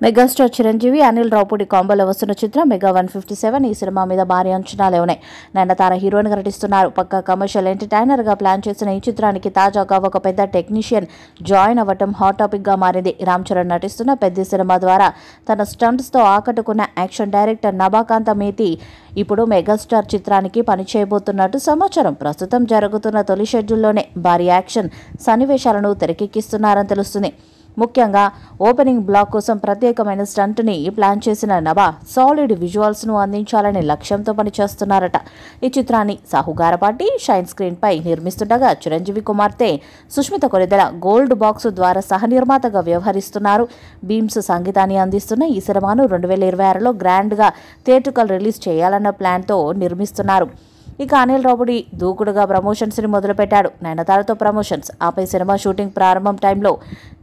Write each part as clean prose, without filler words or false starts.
Megastar Chiranjeevi, Anil Ravipudi కాంబోలో వస్తున్న చిత్రం mega 157. ఈ సినిమా మీద భారీ అంచనాలే ఉన్నాయి. నయనతార హీరోయిన్ గా నటిస్తున్నారు. పక్కా కమర్షియల్ ఎంటర్టైనర్ గా ప్లాన్ చేసిన ఈ చిత్రానికి తాజాగా ఒక పెద్ద టెక్నీషియన్ జాయిన్ అవ్వటం హాట్ టాపిక్ గా మారింది. రామ్ చరణ్ నటిస్తున్న పెద్ద సినిమా ద్వారా తన స్టంట్స్ తో ఆకట్టుకున్న యాక్షన్ డైరెక్టర్ నభాకాంత మేతి ఇప్పుడు మెగాస్టార్ చిత్రానికి పనిచేయబోతున్నట్టు సమాచారం. ప్రస్తుతం జరుగుతున్న తొలి షెడ్యూల్లోనే భారీ యాక్షన్ సన్నివేశాలను తెరకెక్కిస్తున్నారని తెలుస్తుంది. ముఖ్యంగా ఓపెనింగ్ బ్లాక్ కోసం ప్రత్యేకమైన స్టంట్ని ప్లాన్ చేసిన నభా సాలిడ్ విజువల్స్ను అందించాలనే లక్ష్యంతో పనిచేస్తున్నారట. ఈ చిత్రాన్ని సాహు గారపాటి షైన్ స్క్రీన్పై నిర్మిస్తుండగా చిరంజీవి కుమార్తె సుష్మిత కొరిదెల గోల్డ్ బాక్స్ ద్వారా సహనిర్మాతగా వ్యవహరిస్తున్నారు. బీమ్స్ సంగీతాన్ని అందిస్తున్న ఈ సినిమాను 2026లో గ్రాండ్గా థియేట్రికల్ రిలీజ్ చేయాలన్న ప్లాన్తో నిర్మిస్తున్నారు. ఇక అనిల్ రావుపూడి దూకుడుగా ప్రమోషన్స్ని మొదలుపెట్టాడు. నయనతారతో ప్రమోషన్స్, ఆపై సినిమా షూటింగ్ ప్రారంభం టైంలో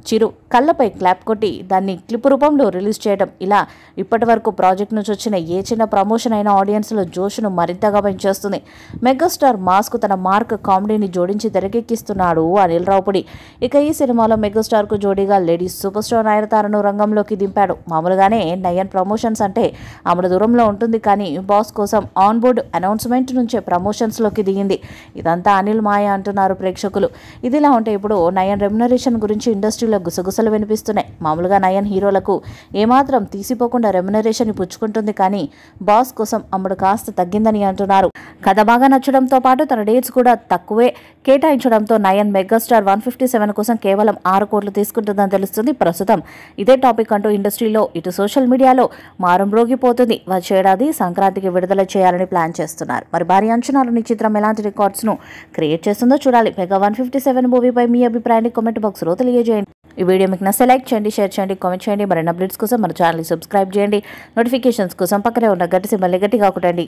చిరు కళ్ళపై క్లాప్ కొట్టి దాన్ని క్లిప్ రూపంలో రిలీజ్ చేయడం, ఇలా ఇప్పటి వరకు ప్రాజెక్ట్ నుంచి వచ్చిన ఏ చిన్న ప్రమోషన్ అయినా ఆడియన్స్లో జోష్ను మరింతగా పెంచేస్తుంది. మెగాస్టార్ మాస్కు తన మార్క్ కామెడీని జోడించి తెరకెక్కిస్తున్నాడు అనిల్ రావుపూడి. ఇక ఈ సినిమాలో మెగాస్టార్కు జోడీగా లేడీస్ సూపర్ స్టార్ నయనతారను రంగంలోకి దింపాడు. మామూలుగానే నయన్ ప్రమోషన్స్ అంటే ఆమె దూరంలో ఉంటుంది, కానీ బాస్ కోసం ఆన్ బోర్డ్ అనౌన్స్మెంట్ నుంచే ప్రమోషన్స్లోకి దిగింది. ఇదంతా అనిల్ మాయ అంటున్నారు ప్రేక్షకులు. ఇదిలా ఉంటే ఇప్పుడు నయన్ రెమ్యునరేషన్ గురించి ఇండస్ట్రీలో గుసగుసలు వినిపిస్తున్నాయి. మామూలుగా నయన్ హీరోలకు ఏమాత్రం తీసిపోకుండా రెమ్యునరేషన్ పుచ్చుకుంటుంది, కానీ బాస్ కోసం అమ్ముడు కాస్త తగ్గిందని అంటున్నారు. కథ బాగా నచ్చడంతో పాటు తన డేట్స్ కూడా తక్కువే కేటాయించడంతో నయన్ మెగాస్టార్ 157 కోసం కేవలం 6 కోట్లు తీసుకుంటుందని తెలుస్తుంది. ప్రస్తుతం ఇదే టాపిక్ అంటూ ఇండస్ట్రీలో ఇటు సోషల్ మీడియాలో మారంబ్రోగిపోతుంది. వచ్చే ఏడాది సంక్రాంతికి విడుదల చేయాలని ప్లాన్ చేస్తున్నారు. మరి భారీ అంచనాలను ఈ చిత్రం ఎలాంటి రికార్డ్స్ను క్రియేట్ చేస్తుందో చూడాలి. మెగా 157 మూవీపై మీ అభిప్రాయాన్ని కామెంట్ బాక్స్లో తెలియజేయండి. ఈ వీడియో మీకు నచ్చితే లైక్ చేయండి, షేర్ చేయండి, కామెంట్ చేయండి. మరిన్ని అప్డేట్స్ కోసం మన ఛానల్ని సబ్స్క్రైబ్ చేయండి. నోటిఫికేషన్స్ కోసం పక్కనే ఉన్న గట్టి సింబల్ని గట్టిగా కొట్టండి.